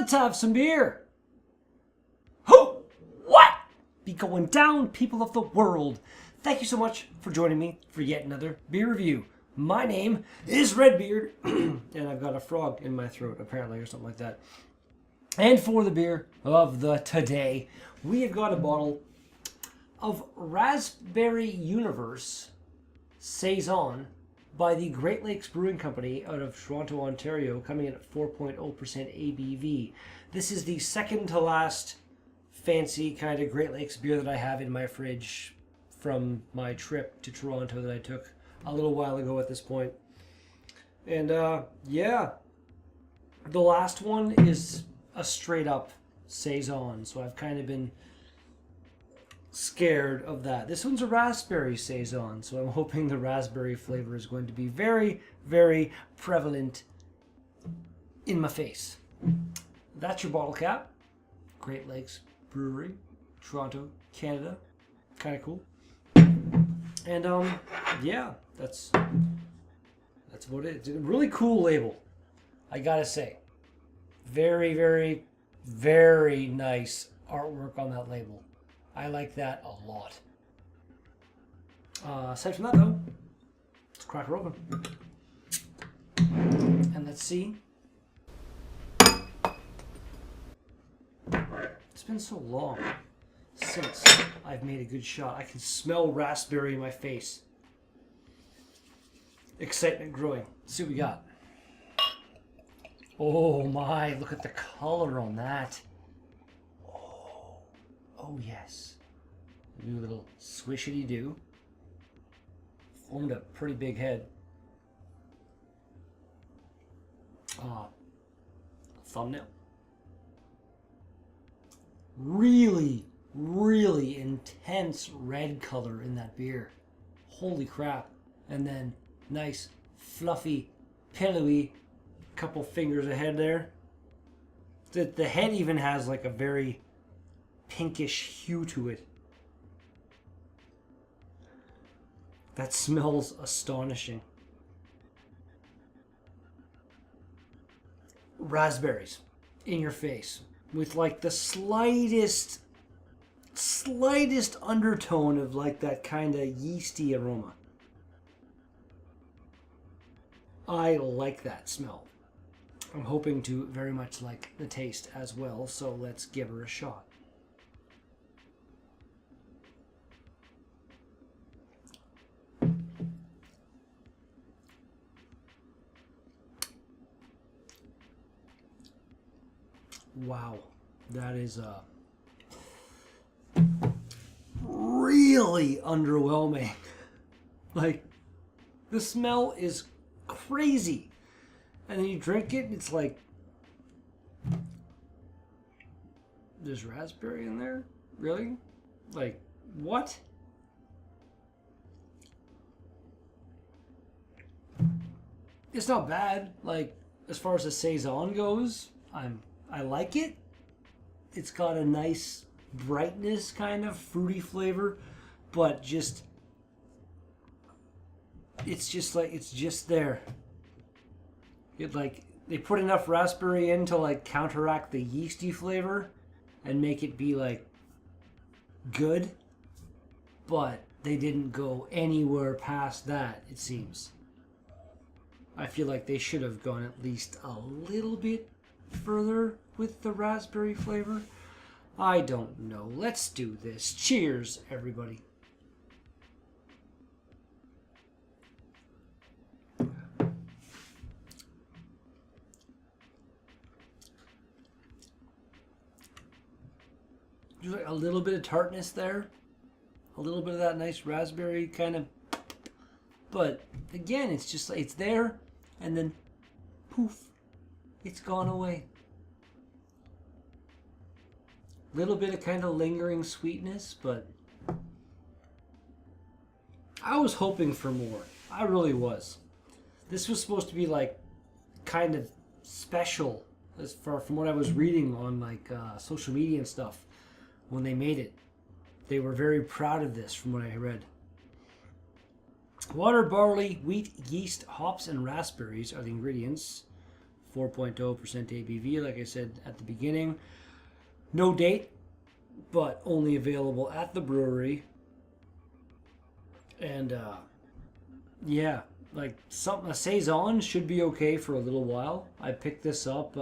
Let's have some beer. Who? What? Be going down, people of the world. Thank you so much for joining me for yet another beer review. My name is Redbeard, and I've got a frog in my throat, apparently, or something like that. And for the beer of the today, we have got a bottle of Raspberry Universe Saison by the Great Lakes Brewing Company out of Toronto, Ontario, coming in at 4.0% ABV. This is the second to last fancy kind of Great Lakes beer that I have in my fridge from my trip to Toronto that I took a little while ago at this point. And yeah, the last one is a straight up Saison, so I've kind of been scared of that. This one's a raspberry Saison, so I'm hoping the raspberry flavor is going to be very, very prevalent in my face. That's your bottle cap. Great Lakes Brewery, Toronto, Canada. Kind of cool. And yeah, that's what it is. It's a really cool label, I gotta say. Very, very, very nice artwork on that label. I like that a lot. Aside from that, though, let's crack her open. And let's see. It's been so long since I've made a good shot. I can smell raspberry in my face. Excitement growing. Let's see what we got. Oh my, look at the color on that. Oh yes. Do a little swishity-do. Formed a pretty big head. Thumbnail. Really, really intense red color in that beer. Holy crap. And then nice, fluffy, pillowy, couple fingers ahead there. The head even has like a very pinkish hue to it. That smells astonishing. Raspberries in your face with like the slightest undertone of like that kind of yeasty aroma. I like that smell. I'm hoping to very much like the taste as well, so let's give her a shot. Wow, that is really underwhelming. Like, the smell is crazy. And then you drink it, and it's like, there's raspberry in there? Really? Like, what? It's not bad. Like, as far as the Saison goes, I like it. It's got a nice brightness, kind of fruity flavor, but just, it's just there. It like, they put enough raspberry in to like counteract the yeasty flavor and make it be like good, but they didn't go anywhere past that, it seems. I feel like they should have gone at least a little bit further with the raspberry flavor. I don't know. Let's do this. Cheers, everybody. There's like a little bit of tartness there. A little bit of that nice raspberry kind of. But again, it's just like, it's there and then poof, it's gone away. Little bit of kind of lingering sweetness, but I was hoping for more. I really was. This was supposed to be like kind of special as far from what I was reading on like social media and stuff when they made it. They were very proud of this from what I read. Water, barley, wheat, yeast, hops, and raspberries are the ingredients. 4.0% ABV, like I said at the beginning. No date, but only available at the brewery. And yeah, like a Saison should be okay for a little while. I picked this up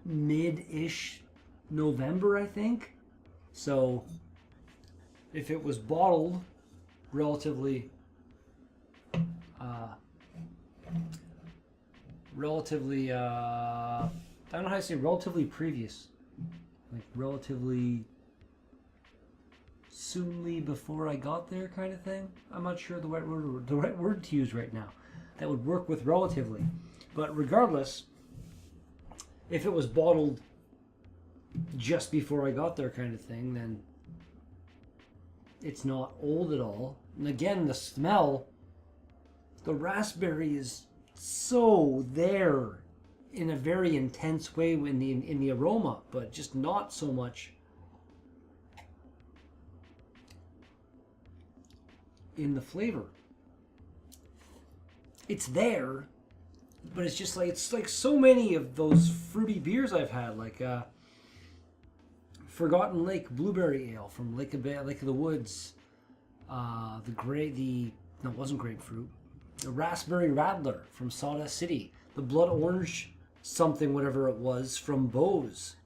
mid-ish November, I think. So if it was bottled relatively I don't know how to say relatively previous, like relatively soonly before I got there, kind of thing. I'm not sure the right word to use right now that would work with relatively, but regardless, if it was bottled just before I got there, kind of thing, then it's not old at all. And again, the smell, the raspberry is so there in a very intense way in the aroma, but just not so much in the flavor. It's there, but it's just like so many of those fruity beers I've had, like Forgotten Lake Blueberry Ale from Lake of the Woods, it wasn't grapefruit, the Raspberry Radler from Sawdust City, the Blood Orange something whatever it was from Bose.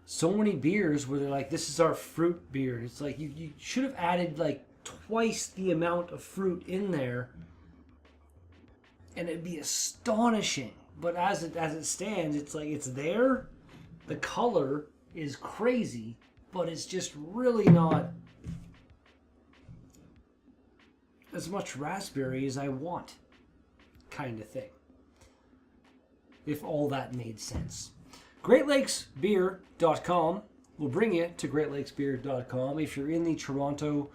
So many beers where they're like, this is our fruit beer. It's like you should have added like twice the amount of fruit in there, and it'd be astonishing. But as it stands, it's like it's there. The color is crazy, but it's just really not as much raspberry as I want, kind of thing. If all that made sense. GreatLakesBeer.com will bring you to GreatLakesBeer.com if you're in the Toronto,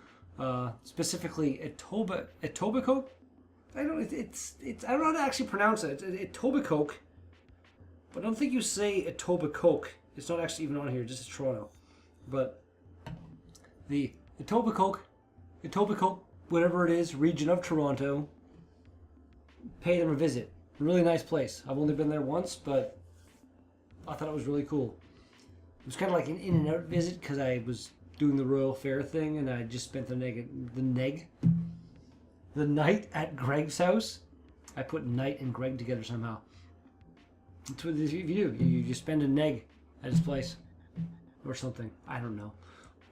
specifically Etobicoke. I don't know how to actually pronounce it. It's Etobicoke, but I don't think you say Etobicoke. It's not actually even on here, just Toronto. But the Etobicoke, whatever it is, region of Toronto, pay them a visit. Really nice place. I've only been there once, but I thought it was really cool. It was kind of like an in and out visit because I was doing the Royal Fair thing, and I just spent the night at Greg's house. I put night and Greg together somehow. That's what you do. You spend a neg at his place or something. I don't know.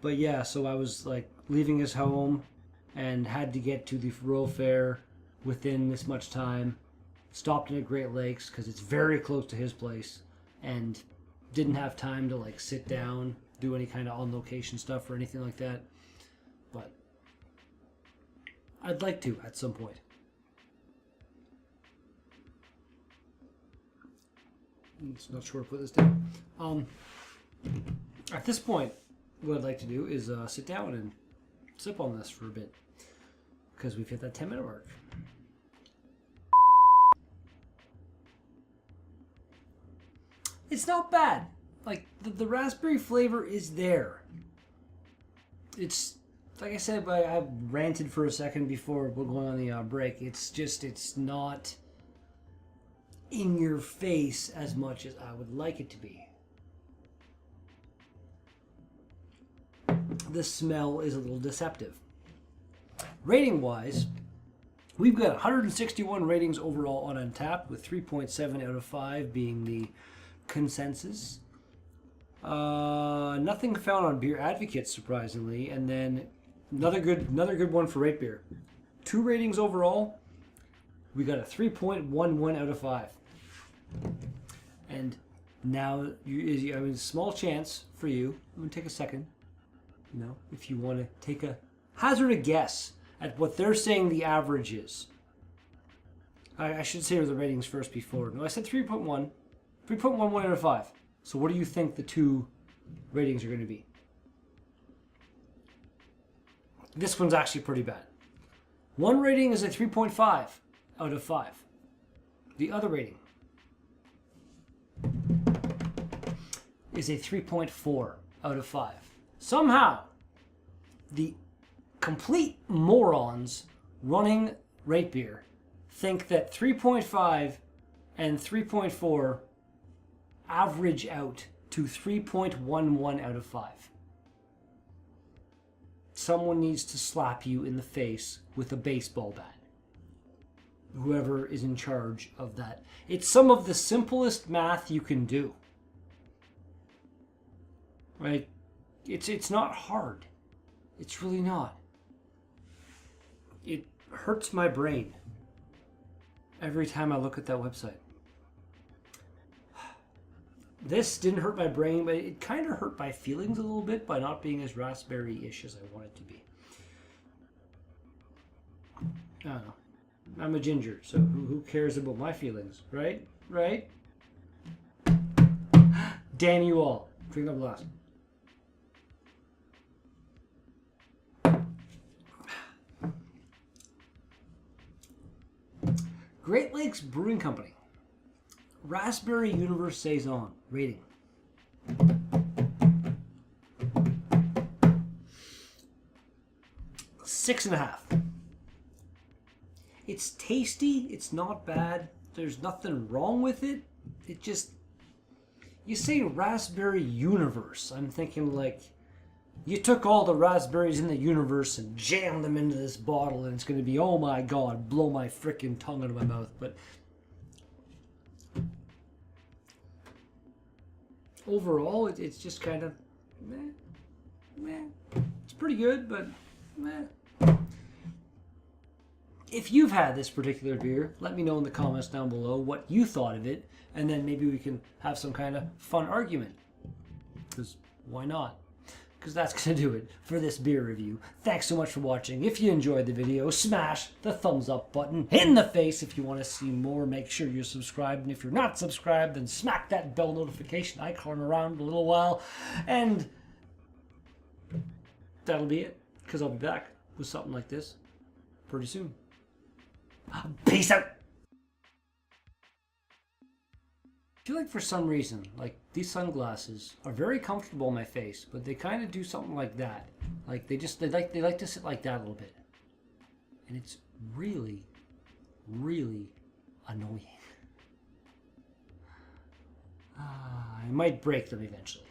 But yeah, so I was like leaving his home and had to get to the Royal Fair within this much time. Stopped in at Great Lakes because it's very close to his place, and didn't have time to like sit down, do any kind of on location stuff or anything like that. But I'd like to at some point. I'm not sure where to put this down. At this point, what I'd like to do is sit down and sip on this for a bit, because we've hit that 10-minute mark. It's not bad. Like, the raspberry flavor is there. It's, like I said, but I ranted for a second before we're going on the break. It's not in your face as much as I would like it to be. The smell is a little deceptive. Rating-wise, we've got 161 ratings overall on Untappd, with 3.7 out of 5 being the consensus. Nothing found on Beer Advocate, surprisingly, and then another good one for Rate Beer. 2 ratings overall. We got a 3.11 out of 5. And now, small chance for you. I'm gonna take a second. If you want to take a hazard a guess at what they're saying the average is. I should say the ratings first before. No, I said 3.1. 3.11 out of 5. So what do you think the 2 ratings are going to be? This one's actually pretty bad. One rating is a 3.5 out of 5. The other rating is a 3.4 out of 5. Somehow, the complete morons running Rate Beer think that 3.5 and 3.4 average out to 3.11 out of 5. Someone needs to slap you in the face with a baseball bat. Whoever is in charge of that. It's some of the simplest math you can do. Right? It's not hard. It's really not. It hurts my brain every time I look at that website. This didn't hurt my brain, but it kind of hurt my feelings a little bit by not being as raspberry-ish as I want it to be. I don't know. I'm a ginger, so who cares about my feelings, right? Right? Damn you all. Drink up glass. Great Lakes Brewing Company. Raspberry Universe Saison. Rating. Six and a half. It's tasty. It's not bad. There's nothing wrong with it. It just... You say Raspberry Universe. I'm thinking like... You took all the raspberries in the universe and jammed them into this bottle and it's going to be, oh my god, blow my frickin' tongue out of my mouth. But... Overall, it's just kind of meh. It's pretty good, but meh. If you've had this particular beer, let me know in the comments down below what you thought of it, and then maybe we can have some kind of fun argument. Because why not? Because that's going to do it for this beer review. Thanks so much for watching. If you enjoyed the video, smash the thumbs up button in the face. If you want to see more, make sure you're subscribed. And if you're not subscribed, then smack that bell notification icon around a little while. And that'll be it. Because I'll be back with something like this pretty soon. Peace out! I feel like for some reason, like these sunglasses are very comfortable on my face, but they kind of do something like that. Like they like to sit like that a little bit. And it's really, really annoying. I might break them eventually.